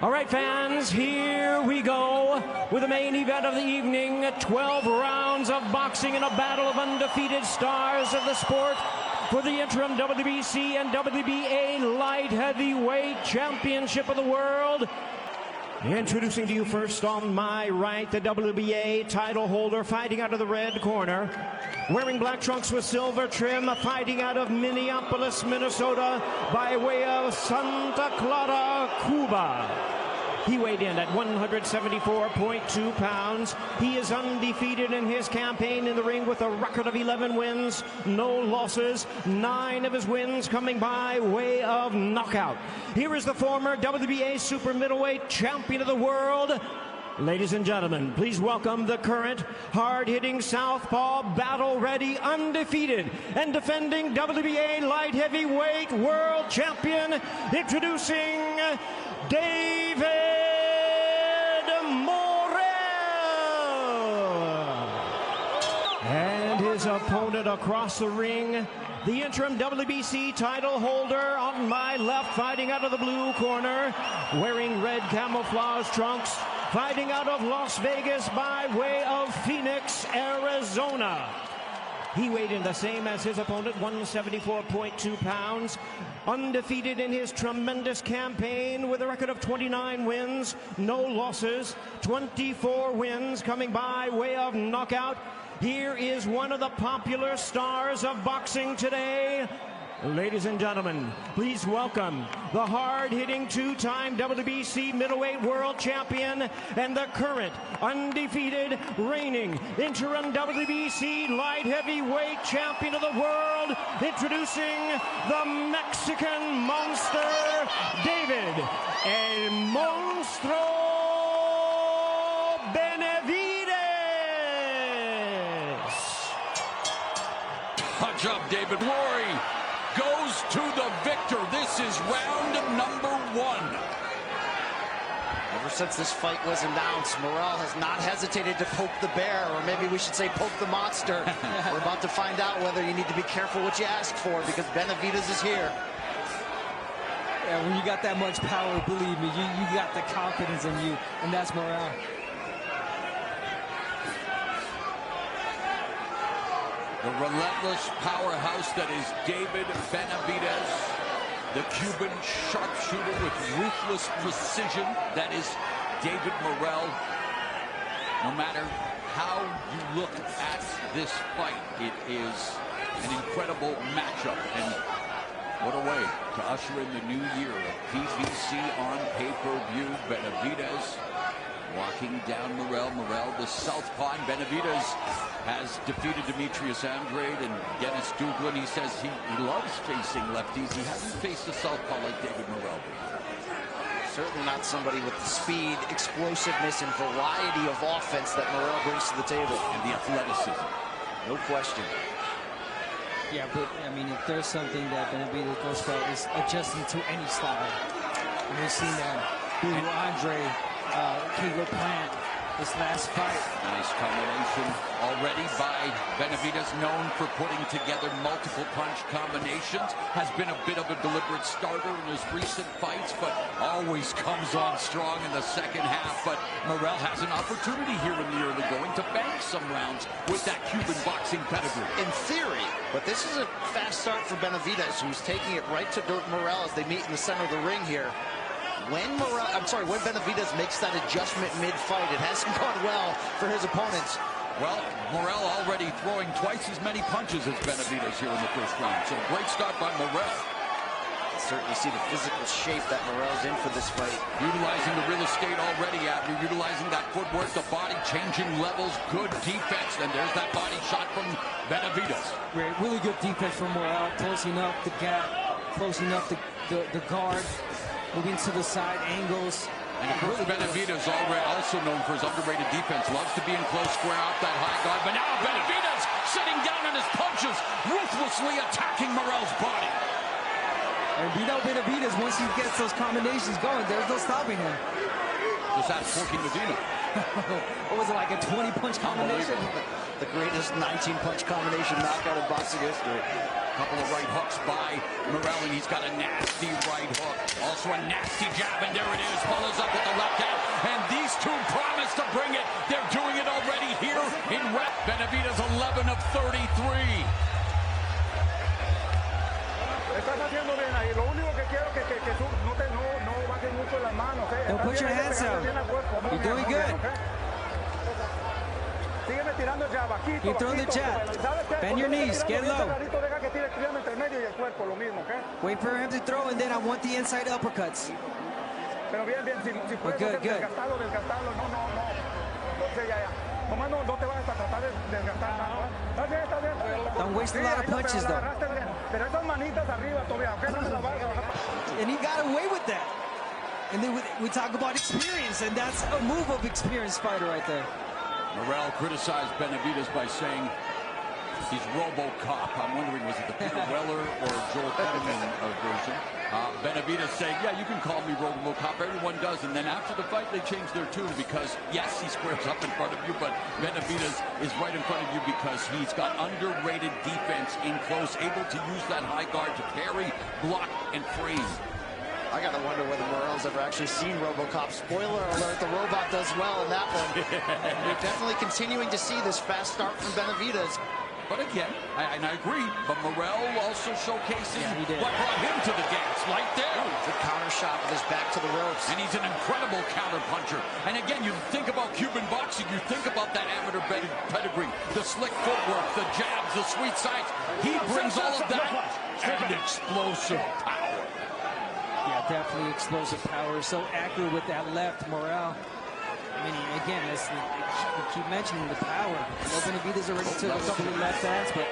All right, fans, here we go with the main event of the evening. 12 rounds of boxing in a battle of undefeated stars of the sport for the interim WBC and WBA light heavyweight championship of the world. Introducing to you first on my right, the WBA title holder fighting out of the red corner. Wearing black trunks with silver trim, fighting out of Minneapolis, Minnesota, by way of Santa Clara, Cuba. He weighed in at 174.2 pounds. He is undefeated in his campaign in the ring with a record of 11 wins, no losses, 9 of his wins coming by way of knockout. Here is the former WBA super middleweight champion of the world. Ladies and gentlemen, please welcome the current hard-hitting southpaw, battle-ready, undefeated, and defending WBA light heavyweight world champion, introducing David Morrell. And his opponent across the ring, the interim WBC title holder on my left, fighting out of the blue corner, wearing red camouflage trunks, fighting out of Las Vegas by way of Phoenix, Arizona. He weighed in the same as his opponent, 174.2 pounds. Undefeated in his tremendous campaign with a record of 29 wins, no losses, 24 wins coming by way of knockout. Here is one of the popular stars of boxing today. Ladies and gentlemen, please welcome the hard-hitting two-time WBC middleweight world champion and the current undefeated reigning interim WBC light heavyweight champion of the world, introducing the Mexican monster, David El Monstruo Benavidez. Touch up, David. Rory goes to the victor. This is round number 1. Ever since this fight was announced, Morrell has not hesitated to poke the bear, or maybe we should say poke the monster. We're about to find out whether you need to be careful what you ask for, because Benavidez is here. Yeah, when you got that much power, believe me, you got the confidence in you, and that's Morrell. The relentless powerhouse that is David Benavidez, the Cuban sharpshooter with ruthless precision that is David Morrell. No matter how you look at this fight, it is an incredible matchup, and what a way to usher in the new year of PBC on pay-per-view. Benavidez walking down Morrell. Morrell, the southpaw. Benavidez has defeated Demetrius Andrade and Dennis Duglin. He says he loves facing lefties. He hasn't faced a southpaw like David Morrell. Certainly not somebody with the speed, explosiveness, and variety of offense that Morrell brings to the table. And the athleticism. No question. Yeah, but, I mean, if there's something that Benavidez goes for, is adjusting to any style. And we've seen that through Andre Kegler Plant this last fight. Nice combination already by Benavidez, known for putting together multiple punch combinations. Has been a bit of a deliberate starter in his recent fights, but always comes on strong in the second half. But Morrell has an opportunity here in the early going to bank some rounds with that Cuban boxing pedigree. In theory, but this is a fast start for Benavidez, who's taking it right to Morrell as they meet in the center of the ring here. When Benavidez makes that adjustment mid-fight, it hasn't gone well for his opponents. Well, Morrell already throwing twice as many punches as Benavidez here in the first round. So great start by Morrell. Certainly see the physical shape that Morrell's in for this fight. Utilizing the real estate already, Abner. Utilizing that footwork, the body, changing levels, good defense. And there's that body shot from Benavidez. Really good defense from Morrell. Closing up the gap, closing up the guard. Moving to the side, angles. And of course, Benavidez, also known for his underrated defense, loves to be in close, square off that high guard. But now Benavidez sitting down on his punches, ruthlessly attacking Morrell's body. And we know Benavidez, once he gets those combinations going, there's no stopping him. Just ask Forky Medina. What was it, like a 20-punch combination? The greatest 19-punch combination knockout in boxing history. Couple of right hooks by Morrell, and he's got a nasty right hook. Also a nasty jab, and there it is. Follows up with the left hand, and these two promise to bring it. They're doing it already here in red. Benavidez 11 of 33. Don't put your hands down. You're doing good. Keep throwing the jab. Bend your knees. Get low. Wait for him to throw, and then I want the inside uppercuts. But good, good. Don't waste a lot of punches, though. And he got away with that. And then we talk about experience, and that's a move of experienced fighter right there. Morrell criticized Benavidez by saying he's RoboCop. I'm wondering, was it the Peter Weller or Joel Kinnaman version? Benavidez saying, yeah, you can call me RoboCop. Everyone does. And then after the fight, they changed their tune because, yes, he squares up in front of you, but Benavidez is right in front of you because he's got underrated defense in close, able to use that high guard to parry, block, and freeze. I gotta wonder whether Morrell's ever actually seen RoboCop. Spoiler alert, the robot does well in that one. We're definitely continuing to see this fast start from Benavidez. But again, and I agree, but Morrell also showcasing what brought him to the dance. Right there. The counter shot with his back to the ropes. And he's an incredible counter puncher. And again, you think about Cuban boxing, you think about that amateur pedigree, the slick footwork, the jabs, the sweet sights. He brings all of that and explosive power. Yeah, definitely explosive power. So accurate with that left, Morrell. I mean, again, as we keep mentioning the power. Benavidez already took a couple of left hands, but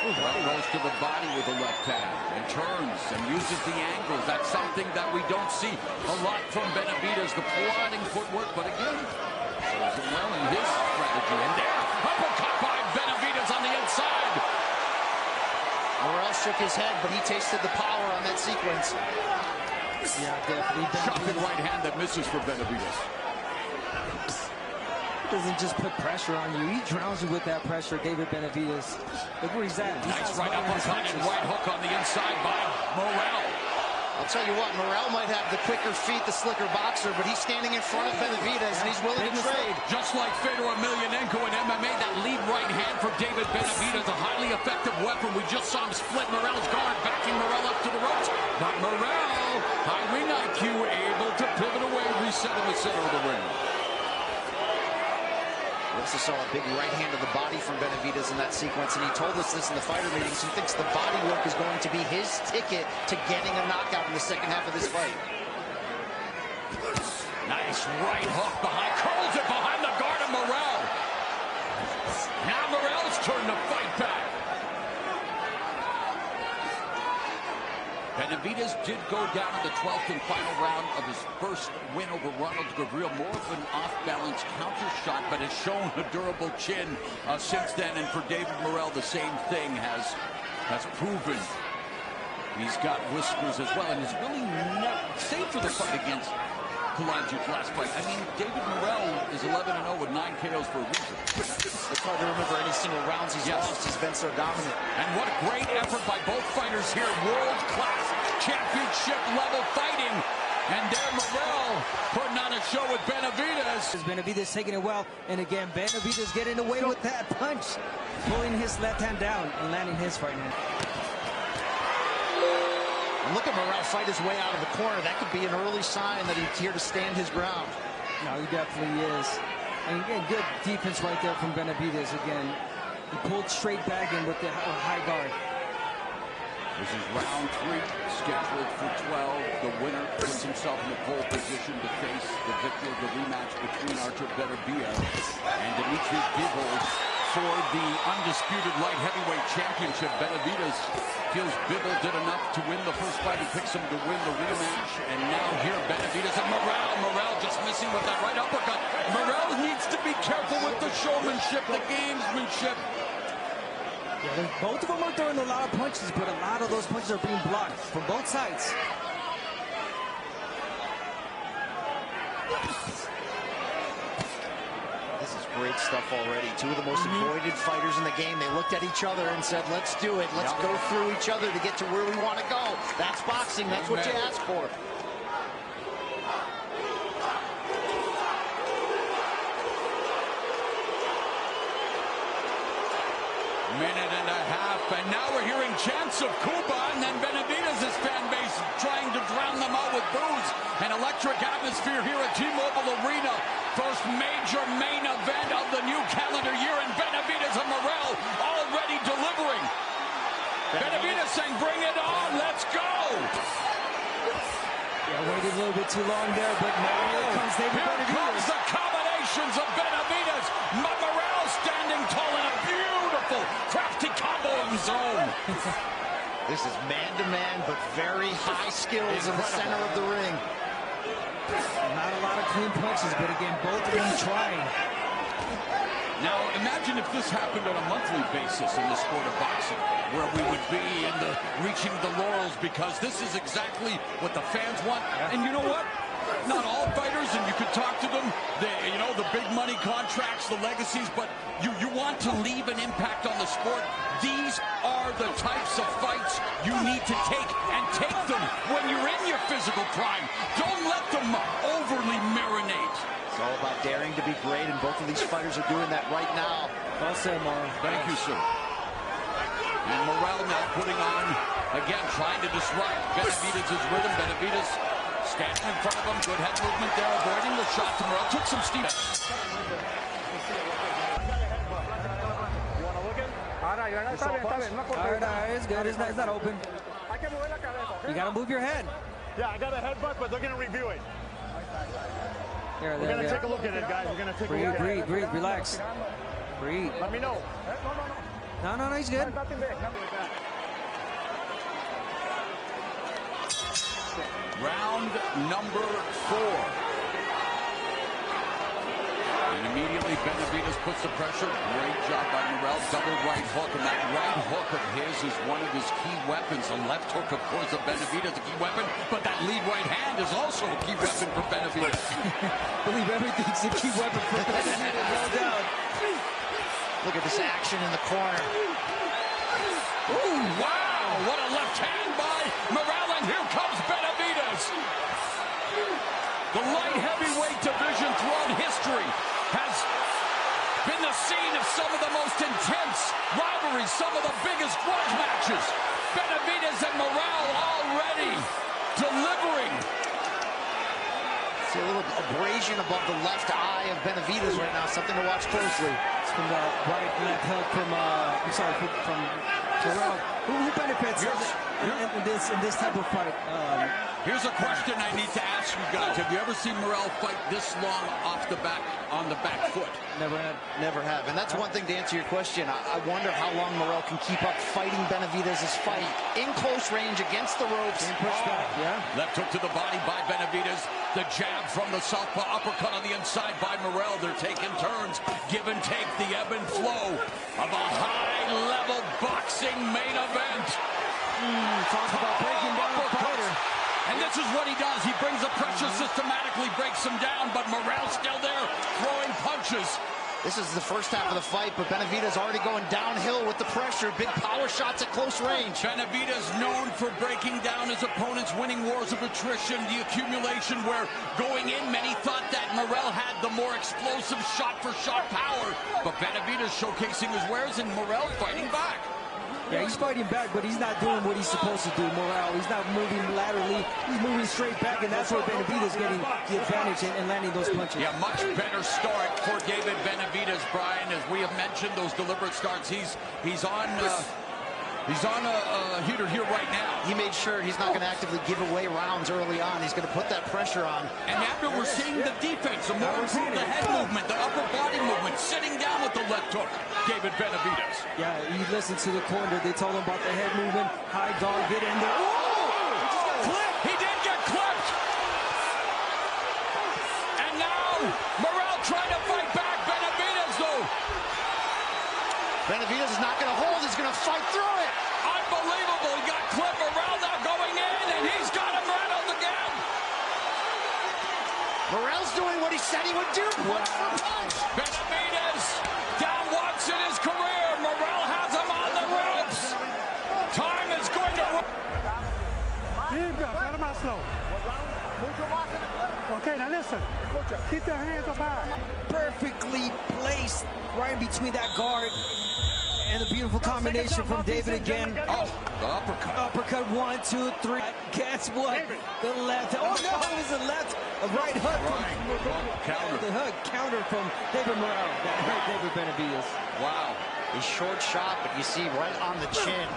Morrell goes to the body with the left hand and turns and uses the angles. That's something that we don't see a lot from Benavidez, the plodding footwork. But again, shows it well in his strategy. And there, uppercut by Benavidez on the inside. Morrell shook his head, but he tasted the power on that sequence. yeah, definitely. Shocking right hand that misses for Benavidez. Doesn't just put pressure on you. He drowns you with that pressure, David Benavidez. Look where he's at. Nice right uppercut and right hook on the inside by Morrell. I'll tell you what, Morrell might have the quicker feet, the slicker boxer, but he's standing in front of Benavidez, and he's willing to trade. Just like Fedor Emelianenko in MMA, that lead right hand for David Benavidez, a highly effective weapon. We just saw him split Morrell's guard, backing Morrell up to the ropes. But Morrell, high ring IQ, able to pivot away, reset in the center of the ring. We also saw a big right hand to the body from Benavidez in that sequence, and he told us this in the fighter meetings. He thinks the body work is going to be his ticket to getting a knockout in the second half of this fight. Nice right hook behind, curls it behind the guard of Morrell. Now Morrell's turn to fight back. Benavidez did go down in the 12th and final round of his first win over Ronald Gavril. More of an off-balance counter shot, but has shown a durable chin since then. And for David Morrell, the same thing has proven. He's got whiskers as well, and is really never, save for the fight against Kalanji's last fight. I mean, David Morrell is 11-0 with 9 KOs for a reason. It's hard to remember any single rounds he's lost. He's been so dominant. And what a great effort by both fighters here. World-class championship-level fighting. And there Morrell putting on a show with Benavidez. Benavidez taking it well. And again, Benavidez getting away with that punch. Pulling his left hand down and landing his right hand. And look at Morrell fight his way out of the corner. That could be an early sign that he's here to stand his ground. No, he definitely is. And again, good defense right there from Benavidez again. He pulled straight back in with the high guard. This is round 3, scheduled for 12. The winner puts himself in the pole position to face the victor of the rematch between Artur Beterbiev and Dimitri Bivol for the undisputed light heavyweight championship. Benavidez feels Bivol did enough to win the first fight. He picks him to win the rematch. And now here Benavidez and Morrell just missing with that right uppercut. Morrell needs to be careful with the showmanship, the gamesmanship. Yeah, both of them are throwing a lot of punches, but a lot of those punches are being blocked from both sides. This is great stuff already. Two of the most avoided fighters in the game. They looked at each other and said, let's do it. Let's go through each other to get to where we want to go. That's boxing. That's what you ask for. Minute and a half, and now we're hearing chants of Cuba, and then Benavidez' fan base trying to drown them out with boos. An electric atmosphere here at T-Mobile Arena. First major main event of the new calendar year, and Benavidez and Morrell already delivering. Benavidez saying, bring it on, let's go! Yeah, waited a little bit too long there, but now here comes David Benavidez. Here comes the combinations of Benavidez. Morrell standing tall in a beautiful, crafty combo of his own. This is man-to-man, but very high skills in the center of the ring. Not a lot of clean punches, but again, both of them trying. Now, imagine if this happened on a monthly basis in the sport of boxing, where we would be in the reaching the laurels, because this is exactly what the fans want. And you know what? Not all fighters, and you could talk to them, the big money contracts, the legacies, but you want to leave an impact on the sport. These are the types of fights you need to take, and take them when you're in your physical prime. Don't let them overly marinate. It's all about daring to be great, and both of these fighters are doing that right now. Well said, Morrell. Thank you, sir. And Morrell now putting on, again, trying to disrupt Benavidez' rhythm. Benavidez standing in front of him. Good head movement there, avoiding the shot to Morrell. Took some steam. Alright, it's good. It's not open. You gotta move your head. Yeah, I got a headbutt, but they're gonna review it. We're gonna take a look at it, guys. We're gonna take a look at it. Breathe, relax. Breathe. Let me know. No, he's good. Nothing big. Round number 4. And immediately Benavidez puts the pressure. Great job by Morrell. Double right hook. And that right hook of his is one of his key weapons. The left hook, of course, of Benavidez, a key weapon. But that lead right hand is also a key weapon for Benavidez. I believe everything's a key weapon for Benavidez. No doubt. Look at this action in the corner. Ooh, wow! What a left hand by Morrell. And here comes Benavidez. The light heavyweight division throughout history has been the scene of some of the most intense rivalries, some of the biggest grudge matches. Benavidez and Morrell already delivering. See a little abrasion above the left eye of Benavidez right now. Something to watch closely. It's from the right left hook from from Morrell. Who benefits in this type of fight? Here's a question I need to ask you guys. Have you ever seen Morrell fight this long off the back, on the back foot? Never had. Never have. And that's one thing to answer your question. I wonder how long Morrell can keep up fighting Benavidez' fight in close range against the ropes. Yeah. Left hook to the body by Benavidez. The jab from the southpaw, uppercut on the inside by Morrell. They're taking turns. Give and take, the ebb and flow of a high-level boxing main event. Talk about breaking down a fighter. And this is what he does. He brings the pressure systematically, breaks him down, but Morrell's still there, throwing punches. This is the first half of the fight, but Benavidez already going downhill with the pressure. Big power shots at close range. Benavidez known for breaking down his opponents, winning wars of attrition, the accumulation where going in, many thought that Morrell had the more explosive shot-for-shot power. But Benavidez showcasing his wares and Morrell fighting back. Yeah, he's fighting back, but he's not doing what he's supposed to do, Morrell. He's not moving laterally. He's moving straight back, and that's where Benavidez getting the advantage and landing those punches. Yeah, much better start for David Benavidez, Brian. As we have mentioned, those deliberate starts. He's on a heater here right now. He made sure he's not going to actively give away rounds early on. He's going to put that pressure on. And after we're seeing the defense, the more improved the head movement, the upper body movement, sitting down with the left hook, David Benavidez. Yeah, you listen to the corner. They told him about the head movement. High guard, get in there. He just got clipped. He did get clipped. And now Morrell trying to fight back. Benavidez, though. Benavidez is not going to hold. He's going to fight through it. Unbelievable. He got clipped. Morrell now going in, and he's got him rattled again. Morrell's doing what he said he would do. Punch for punch. Benavidez down once in his career. Morrell has him on the ropes. Time is going to run. Okay, now listen. Keep their hands up high. Perfectly placed right in between that guard. And a beautiful combination from David again. Oh, the uppercut. Uppercut, 1, 2, 3. Guess what? The left. Oh no, it was the left. A right hook. Counter. The hook counter from David Morrell. That hurt David Benavidez. Wow. A short shot, but you see right on the chin.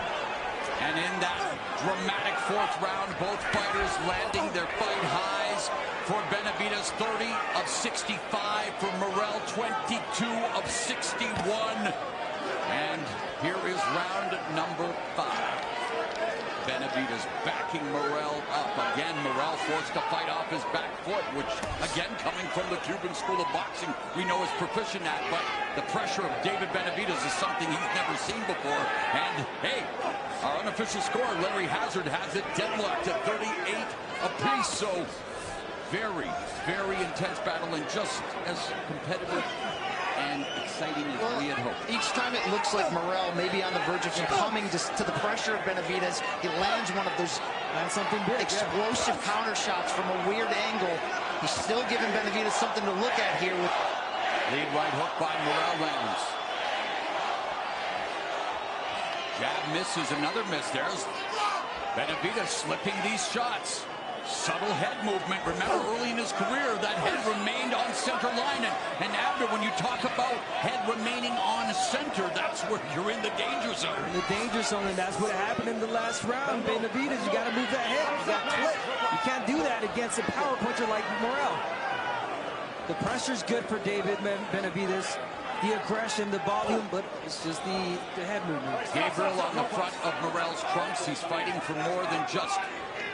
And in that dramatic fourth round, both fighters landing their fight highs. For Benavidez, 30 of 65. For Morrell, 22 of 61. And here is round number 5. Benavidez backing Morrell up. Again, Morrell forced to fight off his back foot, which, again, coming from the Cuban School of Boxing, we know is proficient at. But the pressure of David Benavidez is something he's never seen before. And, hey, our unofficial score, Larry Hazard, has it deadlocked at 38 apiece. So, very, very intense battle and just as competitive and exciting as we had hoped. Each time it looks like Morrell may be on the verge of succumbing to the pressure of Benavidez. He lands one of those something big, explosive counter shots from a weird angle. He's still giving Benavidez something to look at here. With lead right hook by Morrell lands. Jab misses, another miss. There's Benavidez slipping these shots. Subtle head movement. Remember, early in his career, that head remained on center line. And after, when you talk about head remaining on center, that's where you're in the danger zone. In the danger zone, and that's what happened in the last round. Benavidez, you got to move that head. You got clip. You can't do that against a power puncher like Morrell. The pressure's good for David Benavidez. The aggression, the volume, but it's just the head movement. Gabriel on the front of Morrell's trunks. He's fighting for more than just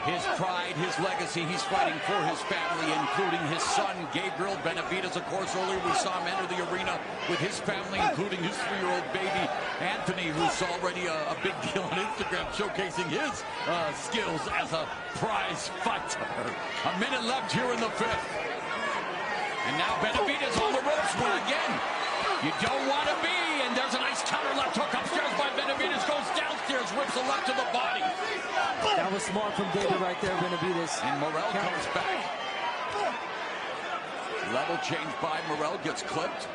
his pride, his legacy. He's fighting for his family, including his son, Gabriel Benavidez. Of course, earlier we saw him enter the arena with his family, including his 3-year-old baby, Anthony, who's already a big deal on Instagram, showcasing his skills as a prize fighter. A minute left here in the 5th. And now Benavidez on the ropes, but again, you don't want to be, and there's a nice counter left hook upstairs by Benavidez, goes downstairs, rips a left to the body. That was smart from David right there, Benavidez. And Morrell comes back. Level change by Morrell, gets clipped.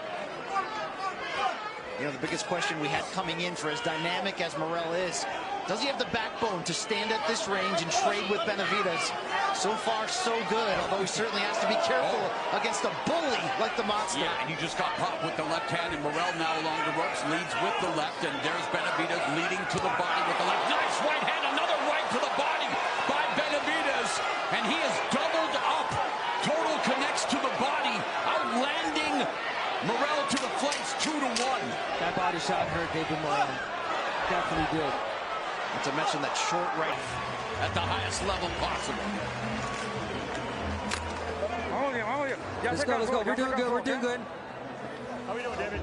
You know, the biggest question we had coming in, for as dynamic as Morrell is, does he have the backbone to stand at this range and trade with Benavidez? So far, so good, although he certainly has to be careful against a bully like the Monster. Yeah, and he just got popped with the left hand, and Morrell now along the ropes leads with the left, and there's Benavidez leading to the body with the left. Nice right hand, another right to the body by Benavidez, and he is doubled up. Total connects to the body, outlanding Morrell to the flanks, 2-1. That body shot hurt David Morrell. Definitely did. Not to mention that short right at the highest level possible. Let's go, let's go. We're doing good, we're doing good. How are you doing, David?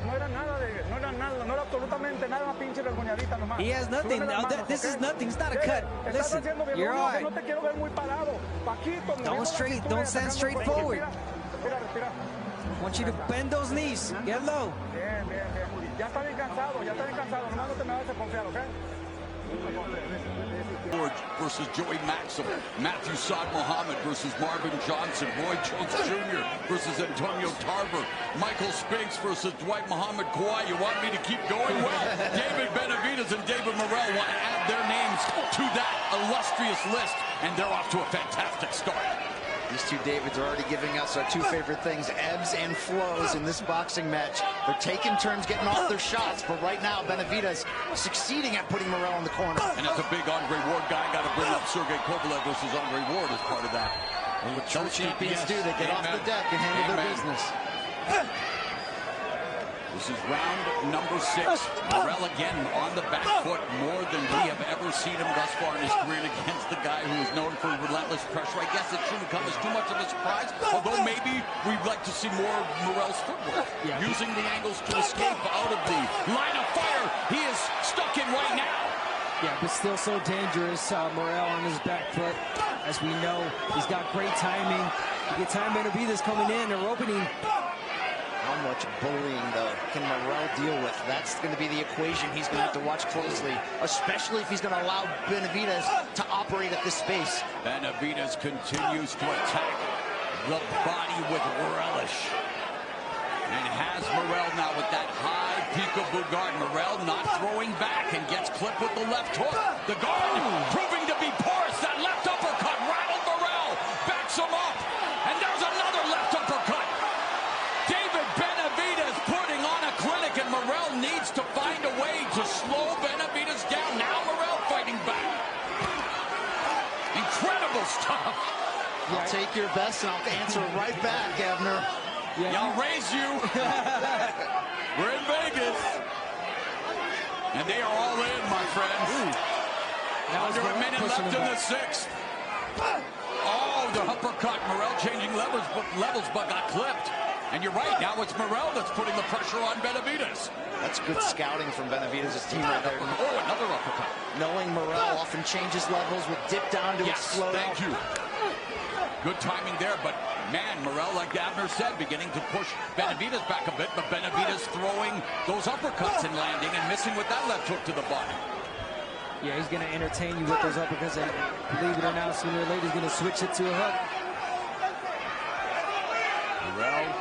No era nada, David. No era nada. No era absolutamente nada. Una pinche vergoñadita nomás. He has nothing. Now this is nothing. It's not a cut. Listen, you're all right. Don't stand straight forward. I want you to bend those knees. Get low. Bien, bien, bien. Ya está bien cansado. Ya está bien cansado. Nomás no te me vas a confiar, ¿ok? Versus Joey Maxim, Matthew Saad Muhammad versus Marvin Johnson, Roy Jones Jr. versus Antonio Tarver, Michael Spinks versus Dwight Muhammad Kawhi. You want me to keep going? Well, David Benavidez and David Morrell want to add their names to that illustrious list, and they're off to a fantastic start. These two Davids are already giving us our two favorite things, ebbs and flows in this boxing match. They're taking turns getting off their shots, but right now Benavidez succeeding at putting Morrell in the corner. And as a big Andre Ward guy, got to bring up Sergey Kovalev versus Andre Ward as part of that. And what true champions do, they get off the deck and handle their business. This is round number 6. Morrell again on the back foot, more than we have ever seen him thus far in his career against the guy who is known for relentless pressure. I guess it shouldn't come as too much of a surprise, although maybe we'd like to see more of Morrell's footwork. Yeah. Using the angles to escape out of the line of fire he is stuck in right now. Yeah, but still so dangerous. Morrell on his back foot. as we know, he's got great timing. You get time Benavidez coming in or opening. How much bullying, though, can Morrell deal with? That's going to be the equation he's going to have to watch closely, especially if he's going to allow Benavidez to operate at this space. Benavidez continues to attack the body with relish. And has Morrell now with that high peekaboo guard. Morrell not throwing back and gets clipped with the left hook. The guard proving to be porous. That left uppercut rattled Morrell. Backs him up. And there's another left uppercut. David Benavidez putting on a clinic, and Morrell needs to find a way to slow Benavidez down. Now Morrell fighting back. Incredible stuff. I'll take your best, and I'll answer right back, Abner. Yeah, I'll raise you. We're in Vegas. And they are all in, my friends. Under a minute left in the sixth. Oh, the uppercut. Morrell changing levels but got clipped. And you're right, now it's Morrell that's putting the pressure on Benavidez. That's good scouting from Benavidez' team right there. Oh, another uppercut. Knowing Morrell often changes levels, would dip down to explode. Thank you. Good timing there, but man, Morrell, like Abner said, beginning to push Benavidez back a bit, but Benavidez throwing those uppercuts and landing and missing with that left hook to the body. Yeah, he's going to entertain you with those uppercuts, and believe it or not, sooner or later he's going to switch it to a hook. Morrell,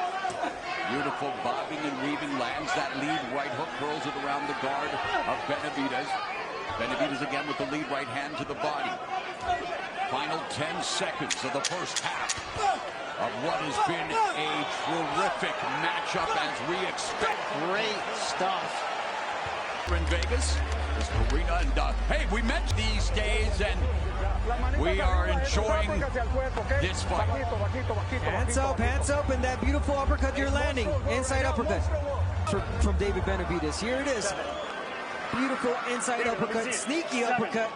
beautiful bobbing and weaving, lands that lead right hook, curls it around the guard of Benavidez. Benavidez again with the lead right hand to the body. Final 10 seconds of the first half of what has been a terrific matchup as we expect. Great stuff. We're in Vegas. There's Karina and hey, we met these days and we are enjoying this fight. Hands up, and that beautiful uppercut you're landing. Inside uppercut from David Benavidez. Here it is. Beautiful inside uppercut, sneaky uppercut.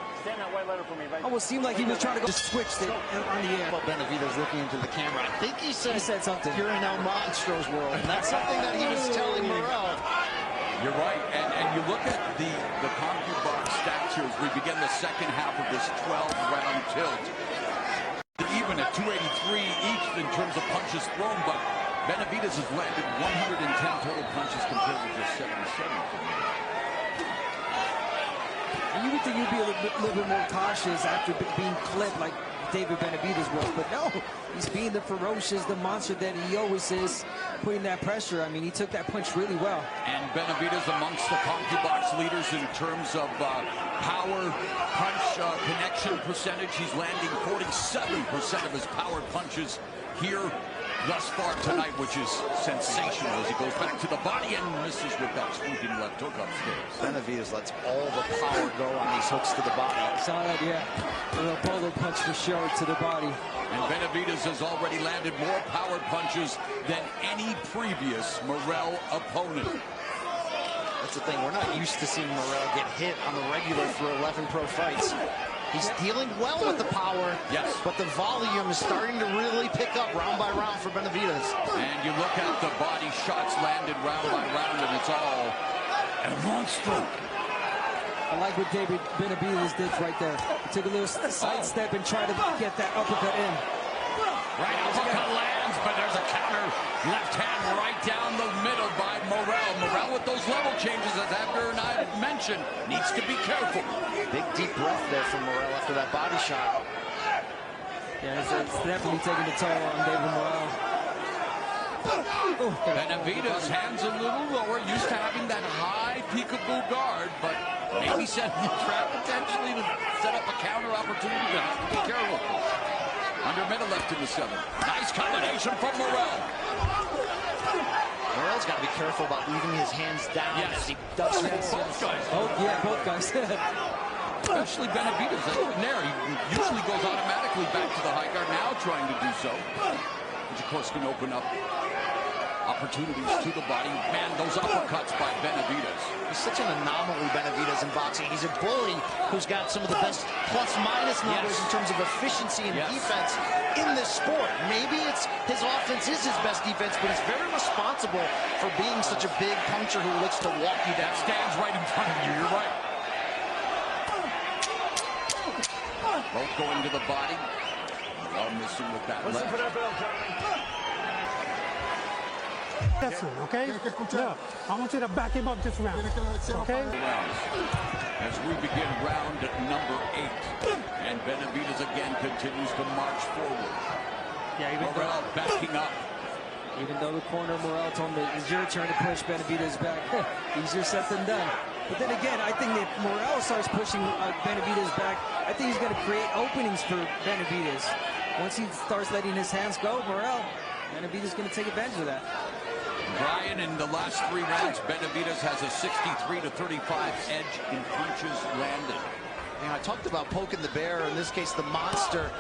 Almost seemed like he was trying to go switch it on the air. Well, Benavidez looking into the camera. I think he said something. You're in El Monstro's world, and that's something that he was telling Morrell. You're right, and you look at the CompuBox stats here as we begin the second half of this 12-round tilt. Even at 283 each in terms of punches thrown, but Benavidez has landed 110 total punches compared to just 77 for me. You would think you'd be a little bit more cautious after being clipped like David Benavidez was, but no, he's being the ferocious, the monster that he always is, putting that pressure. I mean, he took that punch really well. And Benavidez amongst the CompuBox leaders in terms of power punch connection percentage. He's landing 47% of his power punches here thus far tonight, which is sensational as he goes back to the body and misses with that swooping left hook upstairs. Benavidez lets all the power go on these hooks to the body. Saw that, yeah. A little polo punch for sure to the body. And Benavidez has already landed more power punches than any previous Morrell opponent. That's the thing, we're not used to seeing Morrell get hit on the regular for 11 pro fights. He's dealing well with the power, but the volume is starting to really pick up round by round for Benavidez. And you look at the body shots landed round by round, and it's all a monster. I like what David Benavidez did right there. He took a little sidestep and tried to get that uppercut in. Right uppercut lands, but there's a counter. Left hand right down the middle by Morrell. Morrell with those level changes, as Abner and I mentioned, needs to be careful. Big deep breath there from Morrell after that body shot. Yeah, it's definitely taking the toll on David Morrell. Benavidez hands a little lower, used to having that high peekaboo guard, but maybe setting the trap potentially to set up a counter opportunity, but have to be careful. Under a minute left in the seventh. Nice combination from Morrell. Morrell's got to be careful about leaving his hands down as he does both guys. Both guys. Especially Benavidez. He usually goes automatically back to the high guard, now trying to do so. Which, of course, can open up opportunities to the body. Man, those uppercuts by Benavidez. He's such an anomaly, Benavidez, in boxing. He's a bully who's got some of the best plus-minus numbers in terms of efficiency and defense in this sport. Maybe his offense is his best defense, but he's very responsible for being such a big puncher who looks to walk you down. Stands right in front of you. You're right. Both going to the body. Morrell missing with that Listen for left. that bell, gentlemen. That's it, okay? Look, I want you to back him up this round, okay? As we begin round number 8, and Benavidez again continues to march forward. Yeah, Morrell backing up. Even though the corner Morrell told him it's your turn to push Benavidez back, easier said than done. But then again, I think if Morrell starts pushing Benavidez back, I think he's going to create openings for Benavidez. Once he starts letting his hands go, Benavidez is going to take advantage of that. Brian, in the last 3 rounds, Benavidez has a 63-35 edge in punches landed. I talked about poking the bear, in this case the monster.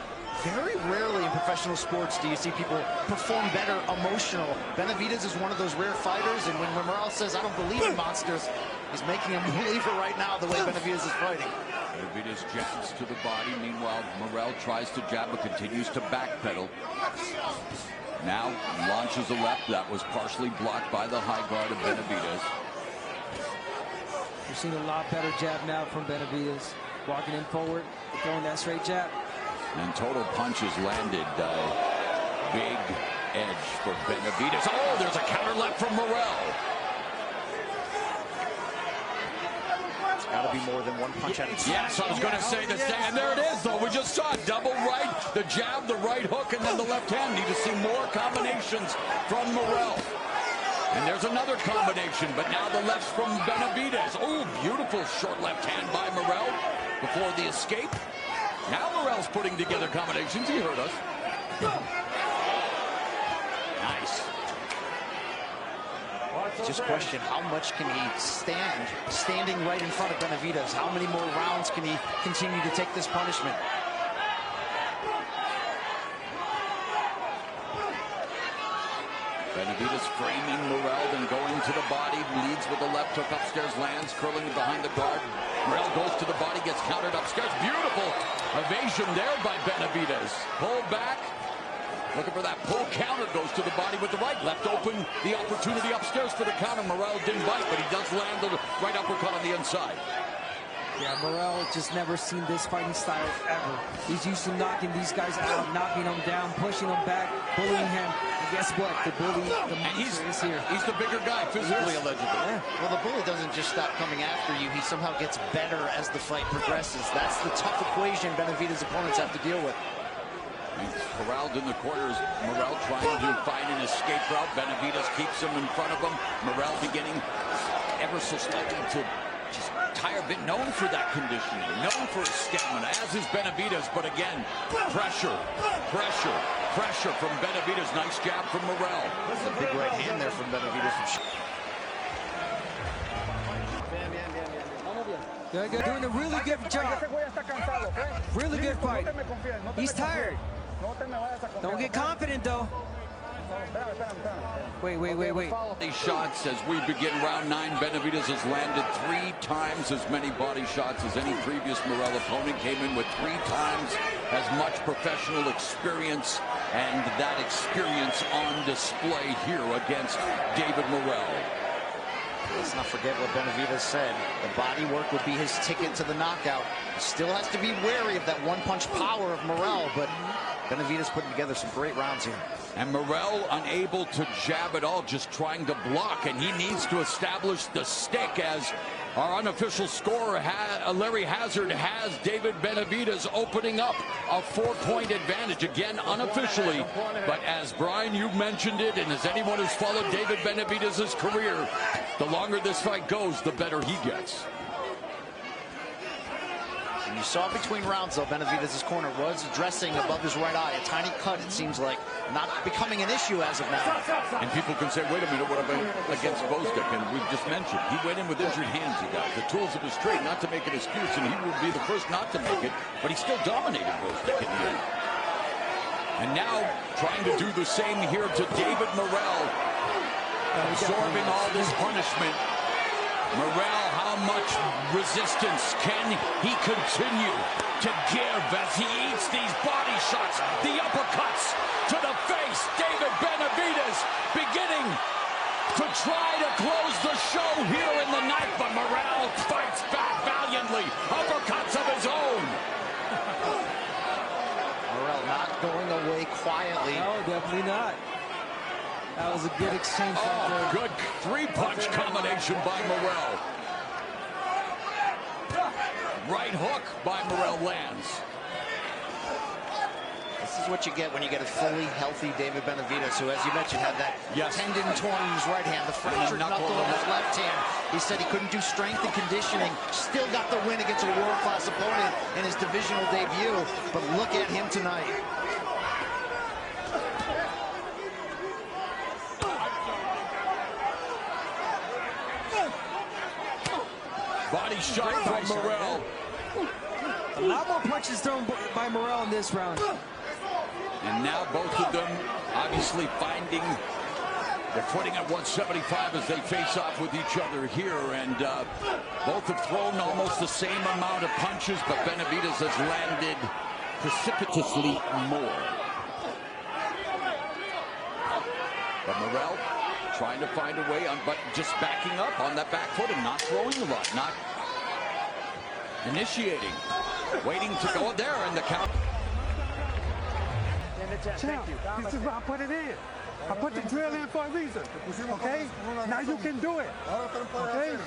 Very rarely in professional sports do you see people perform better emotional. Benavidez is one of those rare fighters, and when Morrell says, I don't believe in monsters, he's making him believe it right now the way Benavidez is fighting. Benavidez jabs to the body. Meanwhile, Morrell tries to jab but continues to backpedal. Now launches a left that was partially blocked by the high guard of Benavidez. We're seeing a lot better jab now from Benavidez. Walking in forward, throwing that straight jab. And total punches landed. Big edge for Benavidez. Oh, there's a counter left from Morrell. It's got to be more than one punch at a time. Yes, I was going to say the same. And there it is, though. We just saw it. Double right, the jab, the right hook, and then the left hand. Need to see more combinations from Morrell. And there's another combination, but now the left's from Benavidez. Oh, beautiful short left hand by Morrell before the escape. Now Morrell's putting together combinations. He heard us. Nice. Just question, how much can he standing right in front of Benavidez? How many more rounds can he continue to take this punishment? Benavidez framing Morrell, then going to the body, leads with the left hook upstairs, lands, curling behind the guard. Morrell goes to the body, gets countered upstairs. Beautiful evasion there by Benavidez. Pull back, looking for that pull counter, goes to the body with the right. Left open, the opportunity upstairs for the counter. Morrell didn't bite, but he does land the right uppercut on the inside. Yeah, Morrell just never seen this fighting style ever. He's used to knocking these guys out, knocking them down, pushing them back, bullying him. And guess what? The bully, the monster is here. He's the bigger guy, physically, allegedly. Yeah. Well, the bully doesn't just stop coming after you. He somehow gets better as the fight progresses. That's the tough equation Benavidez' opponents have to deal with. He's corralled in the corners. Morrell trying to find an escape route. Benavidez keeps him in front of him. Morrell beginning ever so slightly to just tire, been known for that conditioning, known for his stamina, as is Benavidez. But again, pressure from Benavidez. Nice jab from Morrell. That's a big right hand there from Benavidez. Good. Doing a really good job. Really good fight. He's tired. Don't get confident, though. Wait. These shots as we begin round 9. Benavidez has landed 3 times as many body shots as any previous Morrell opponent. Came in with 3 times as much professional experience, and that experience on display here against David Morrell. Let's not forget what Benavidez said. The body work would be his ticket to the knockout. He still has to be wary of that one-punch power of Morrell, but Benavidez putting together some great rounds here. And Morrell unable to jab at all, just trying to block, and he needs to establish the stick, as our unofficial scorer, Larry Hazard, has David Benavidez opening up a 4-point advantage, again unofficially. But as Brian, you mentioned it, and as anyone who's followed David Benavidez' career, the longer this fight goes, the better he gets. And you saw between rounds, though, Benavidez' corner was addressing above his right eye. A tiny cut, it seems like, not becoming an issue as of now. And people can say, wait a minute, what about against Bozdik? And we've just mentioned, he went in with injured hands, he got the tools of his trade, not to make an excuse, and he would be the first not to make it, but he still dominated Bozdik in the end. And now, trying to do the same here to David Morrell, absorbing all this punishment. Morrell, how much resistance can he continue to give as he eats these body shots, the uppercuts to the face? David Benavidez beginning to try to close the show here in the night, but Morrell fights back valiantly. Uppercuts of his own. Morrell not going away quietly. No, definitely not. That was a good exchange. Oh, good three-punch combination by Morrell. Right hook by Morrell lands. This is what you get when you get a fully healthy David Benavidez, who, as you mentioned, had that tendon torn in his right hand, the fractured knuckle in his left hand. He said he couldn't do strength and conditioning. Still got the win against a world-class opponent in his divisional debut. But look at him tonight. Body shot from Morrell. A lot more punches thrown by Morrell in this round. And now both of them obviously finding their footing at 175 as they face off with each other here. And both have thrown almost the same amount of punches, but Benavidez has landed precipitously more. But Morrell trying to find a way on, but just backing up on that back foot and not throwing a lot, not initiating, waiting to go there in the count. Champ, this is where I put it in. I put the drill in for a reason. Okay? Now you can do it. Okay?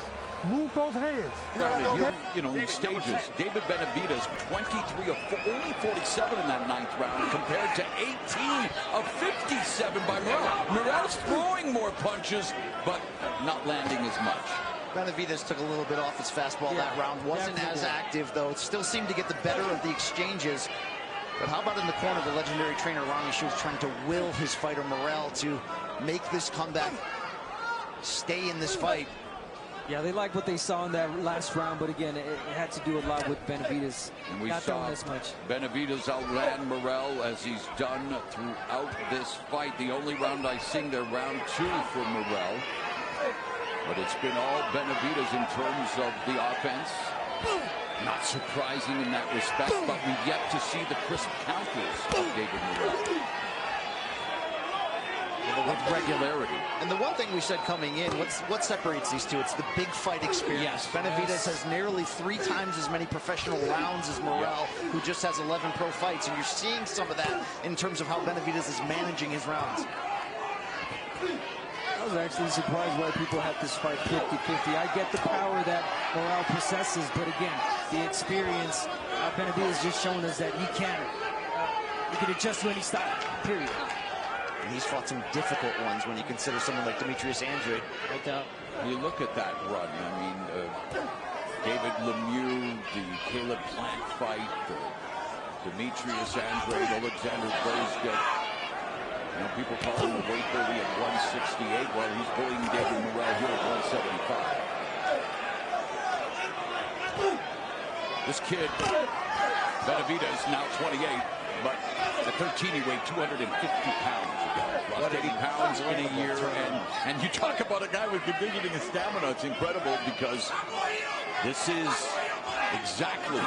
Move both hands. Okay. You know, in stages, David Benavidez, 23 of only 47 in that 9th round, compared to 18 of 57 by Morrell. Morrell's throwing more punches, but not landing as much. Benavidez took a little bit off his fastball that round. Wasn't as active, though. It still seemed to get the better of the exchanges. But how about in the corner, the legendary trainer Ronnie Schultz trying to will his fighter Morrell to make this comeback, stay in this fight. Yeah, they like what they saw in that last round, but again, it had to do a lot with Benavidez. And we not saw throwing as much. Benavidez outran Morrell as he's done throughout this fight. The only round I sing there, round 2 for Morrell. But it's been all Benavidez in terms of the offense. Not surprising in that respect, but we've yet to see the crisp counters of David Morrell. With regularity. And the one thing we said coming in, what separates these two? It's the big fight experience. Benavidez has nearly 3 times as many professional rounds as Morrell, who just has 11 pro fights. And you're seeing some of that in terms of how Benavidez is managing his rounds. I was actually surprised why people have this fight 50-50. I get the power that Morrell possesses, but again, the experience, Benavidez just showing us that he can adjust to any style, period. And he's fought some difficult ones when you consider someone like Demetrius Andrade. No doubt. You look at that run. I mean, David Lemieux, the Caleb Plant fight, Demetrius Andrade, Alexander Bozdik. You know, people call him the weight 30 at 168. Well, he's bullying David Morrell here at 175. This kid, Benavidez, now 28, but at 13 he weighed 250 pounds ago. Lost 80 pounds in a year, and you talk about a guy with conditioning and stamina. It's incredible because this is exactly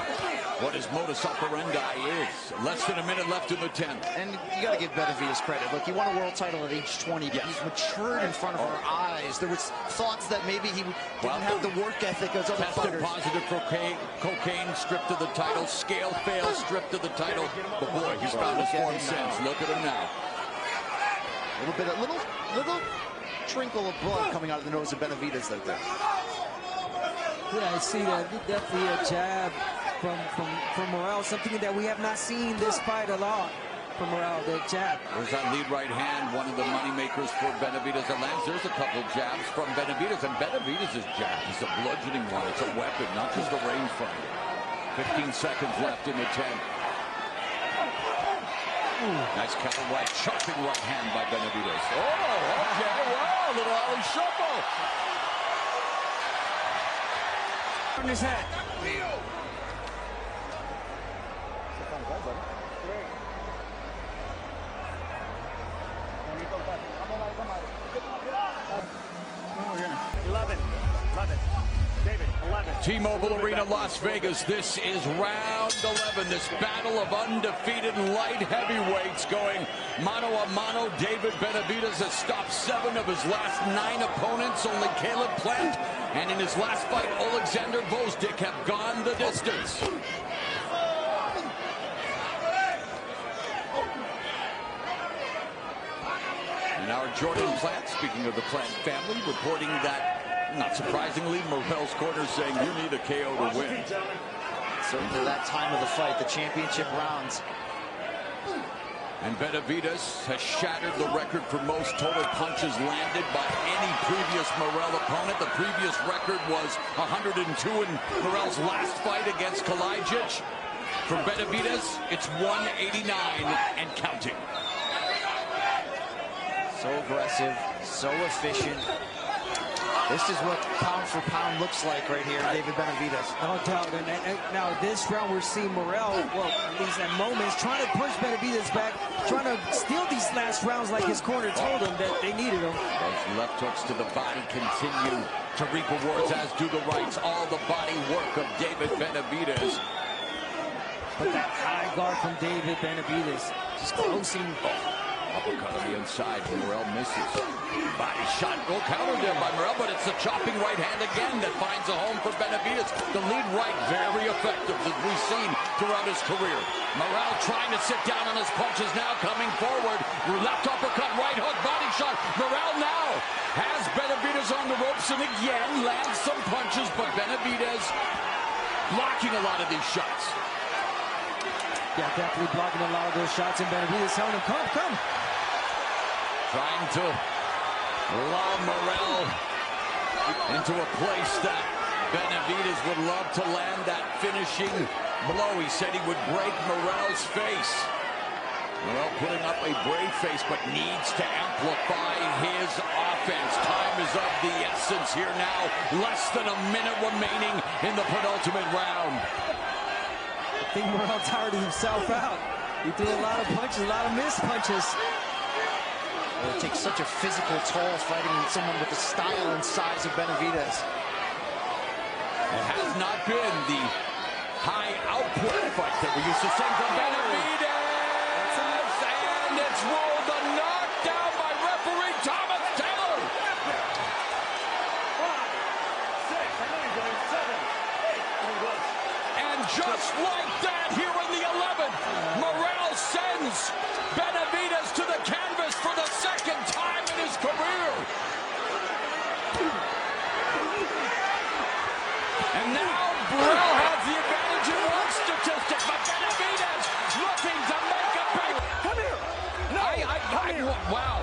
what his modus operandi is. Less than a minute left in the 10th. And you got to give Benavidez credit. Look, he won a world title at age 20, but he's matured in front of our eyes. There was thoughts that maybe he didn't have the work ethic as other tested fighters. Positive for cocaine, stripped of the title. Scale failed, stripped of the title. But boy, he's found his form since. Look at him now. A little trinkle of blood coming out of the nose of Benavidez right there. Yeah, I see that. Definitely a jab from Morrell, something that we have not seen this fight a lot from Morrell, the jab. There's that lead right hand, one of the money makers for Benavidez that lands. There's a couple jabs from Benavidez, and Benavidez's jab is a bludgeoning one. It's a weapon, not just a rangefinder. 15 seconds left in the 10th. Nice counter right, chopping right hand by Benavidez. Oh, okay, wow, little alley shuffle. On his head. T-Mobile Arena, Las Vegas. This is round 11. This battle of undefeated light heavyweights going mano a mano. David Benavidez has stopped 7 of his last 9 opponents. Only Caleb Plant and in his last fight, Alexander Bozdik have gone the distance. And our Jordan Plant, speaking of the Plant family, reporting that, not surprisingly, Morrell's corner saying you need a KO to win. Certainly that time of the fight, the championship rounds. And Benavidez has shattered the record for most total punches landed by any previous Morrell opponent. The previous record was 102 in Morrell's last fight against Kalajdzic. For Benavidez, it's 189 and counting. So aggressive, so efficient. This is what pound for pound looks like right here, David Benavidez. No doubt. And now this round we're seeing Morrell, well, at least at moments, trying to push Benavidez back, trying to steal these last rounds like his corner told him that they needed him. Those left hooks to the body continue to reap rewards, as do the rights. All the body work of David Benavidez. But that high guard from David Benavidez, just closing. Uppercut on the inside. Morrell misses. Body shot. Go counter there by Morrell, but it's the chopping right hand again that finds a home for Benavidez. The lead right, very effective, as we've seen throughout his career. Morrell trying to sit down on his punches now, coming forward. Left uppercut, right hook, body shot. Morrell now has Benavidez on the ropes and again lands some punches, but Benavidez blocking a lot of these shots. Yeah, definitely blocking a lot of those shots, and Benavidez telling him, come. Trying to lull Morrell into a place that Benavidez would love to land that finishing blow. He said he would break Morrell's face. Morrell putting up a brave face, but needs to amplify his offense. Time is of the essence here now. Less than a minute remaining in the penultimate round. I think Morrell tired himself out. He threw a lot of punches, a lot of missed punches. It takes such a physical toll fighting someone with the style and size of Benavidez. It has not been the high output fight that we used to see from Benavidez. And it's ruled a knockdown by referee Thomas Taylor. 5, 6, 7, 8. And just like that, here in the 11th, Morrell sends Benavidez to the canvas for the second time in his career. And now Morrell has the advantage in one statistic, but Benavidez looking to make a break. Come here. No, come here. Wow.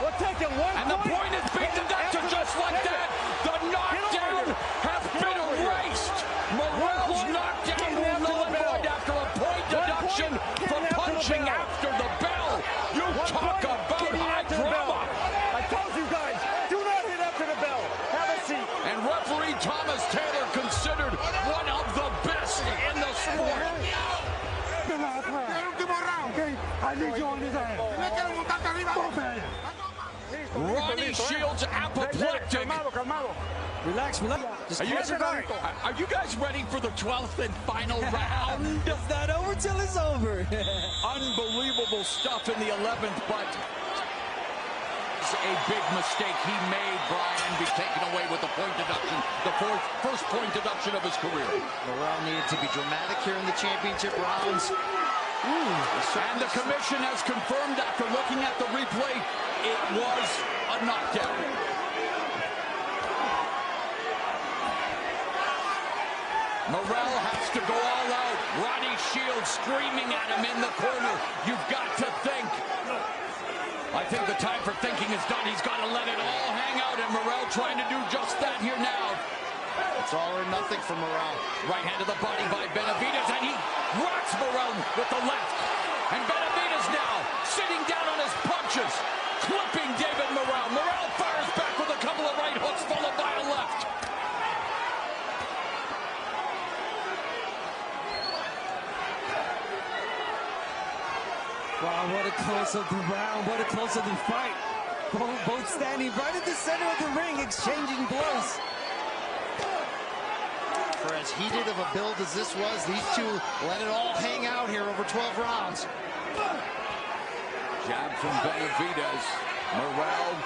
We're taking one And the point is being deducted just like that. The knockdown has been erased. Morrell's knockdown will null and void after a point deduction for punching after the bell. You talk about high drama. I told you guys, do not hit after the bell. Have a seat. And referee Thomas Taylor considered one of the best in the sport. Okay, I need you on his ass. Both hands. Ronnie Shields apoplectic. Calmado. Relax. Just catch your guard. Are you guys ready for the 12th and final round? It's not over till it's over. Unbelievable stuff in the 11th, but a big mistake he made, Brian, be taken away with the point deduction, the first point deduction of his career. Morrell needed to be dramatic here in the championship rounds. And the commission has confirmed after looking at the replay, it was a knockdown. Morrell has to go all out. Ronnie Shields screaming at him in the corner. You've got to think. I think the time for thinking is done. He's got to let it all hang out, and Morrell trying to do just that here now. It's all or nothing for Morrell. Right hand to the body by Benavidez, and he rocks Morrell with the left. And Benavidez now sitting down on his punches, clipping David Morrell. Morrell fires back with a couple of right hooks, followed by a left. Wow, what a close of the round, what a close of the fight. Both standing right at the center of the ring, exchanging blows. For as heated of a build as this was, these two let it all hang out here over 12 rounds. Jab from Benavidez. Morrell.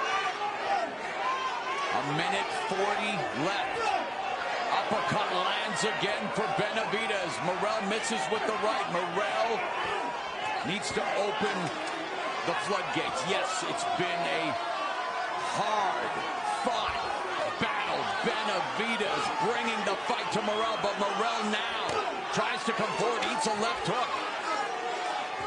A minute 40 left. Uppercut lands again for Benavidez. Morrell misses with the right. Morrell needs to open the floodgates. Yes, it's been a hard-fought battle. Benavidez bringing the fight to Morrell, but Morrell now tries to come forward, eats a left hook.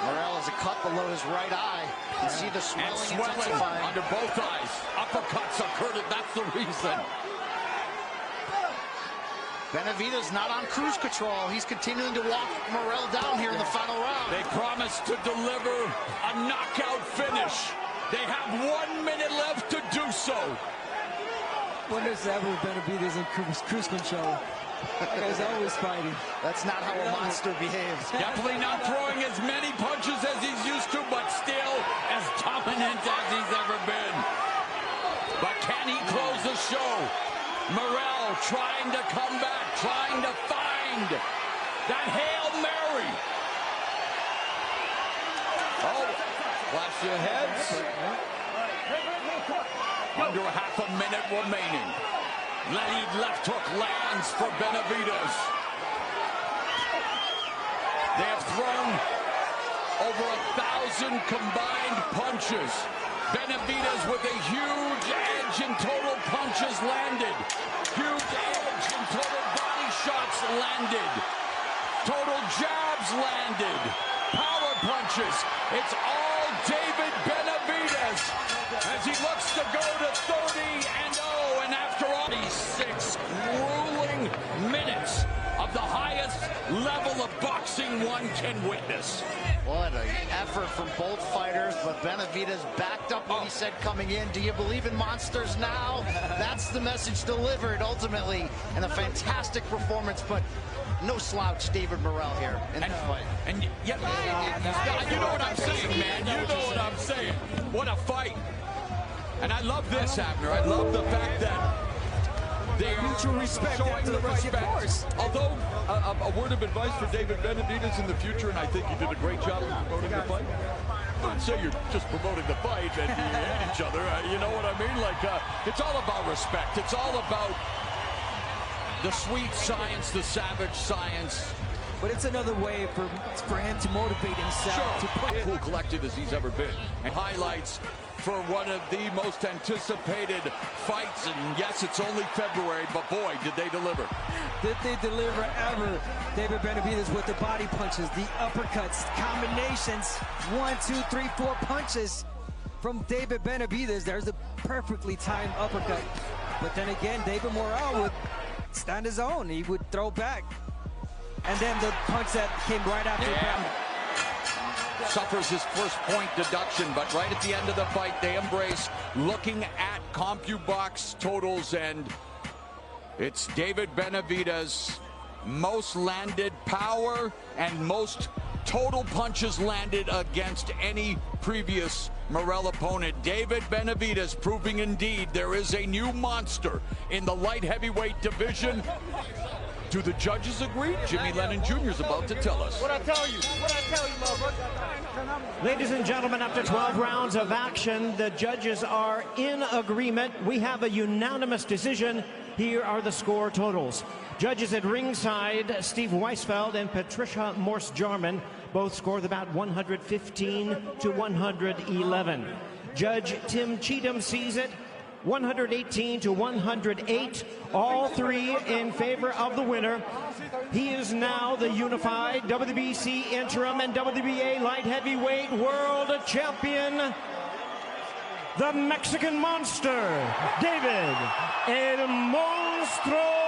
Morrell has a cut below his right eye. You see the swelling intensifying under both eyes. Uppercuts occurred. That's the reason. Benavidez not on cruise control. He's continuing to walk Morrell down here in the final round. They promised to deliver a knockout finish. They have 1 minute left to do so. When there's ever Benavidez in cruise control, that guy's always fighting. That's not how a monster behaves. Definitely not throwing as many punches as he's used to, but still as dominant as he's ever been. But can he close the show? Morrell trying to come back, trying to find that Hail Mary. Oh, flash your heads. Under half a minute remaining. Lead left hook lands for Benavidez. They have thrown over 1,000 combined punches. Benavidez with a huge edge in total punches landed. Huge edge in total body shots landed. Total jabs landed. Power punches. It's all David Benavidez as he looks to go to 30-0. And after all these 6 grueling minutes of the highest level of boxing one can witness. What an effort from both fighters, but Benavidez backed up what he said coming in. Do you believe in monsters now? That's the message delivered ultimately, and a fantastic performance, but no slouch David Morrell here in the fight. And yeah, you know what I'm saying, man. You know what I'm saying. What a fight. And I love this, Abner. I love the fact that they are mutual respect showing after the the fight, respect. of course. Although, a word of advice for David Benavidez in the future, and I think you did a great job of promoting the fight. I wouldn't say you're just promoting the fight and you hate each other. You know what I mean? Like, it's all about respect. It's all about the sweet science, the savage science. But it's another way for him to motivate himself. Sure. To put Cool collective as he's ever been. And highlights for one of the most anticipated fights. And yes, it's only February, but boy, did they deliver. Did they deliver ever? David Benavidez with the body punches, the uppercuts, combinations. 1, 2, 3, 4 punches from David Benavidez. There's a perfectly timed uppercut. But then again, David Morrell would stand his own. He would throw back. And then the punch that came right after Suffers his first point deduction, but right at the end of the fight, they embrace looking at CompuBox totals, and it's David Benavidez, most landed power and most total punches landed against any previous Morrell opponent. David Benavidez proving indeed there is a new monster in the light heavyweight division. Do the judges agree? Jimmy Lennon Jr. is about to tell us. What I tell you, motherfucker. Ladies and gentlemen, after 12 rounds of action, the judges are in agreement. We have a unanimous decision. Here are the score totals. Judges at ringside, Steve Weisfeld and Patricia Morse-Jarman, both scored about 115 to 111. Judge Tim Cheatham sees it 118 to 108, all three in favor of the winner. He is now the unified WBC interim and WBA light heavyweight world champion, the Mexican monster, David El Monstro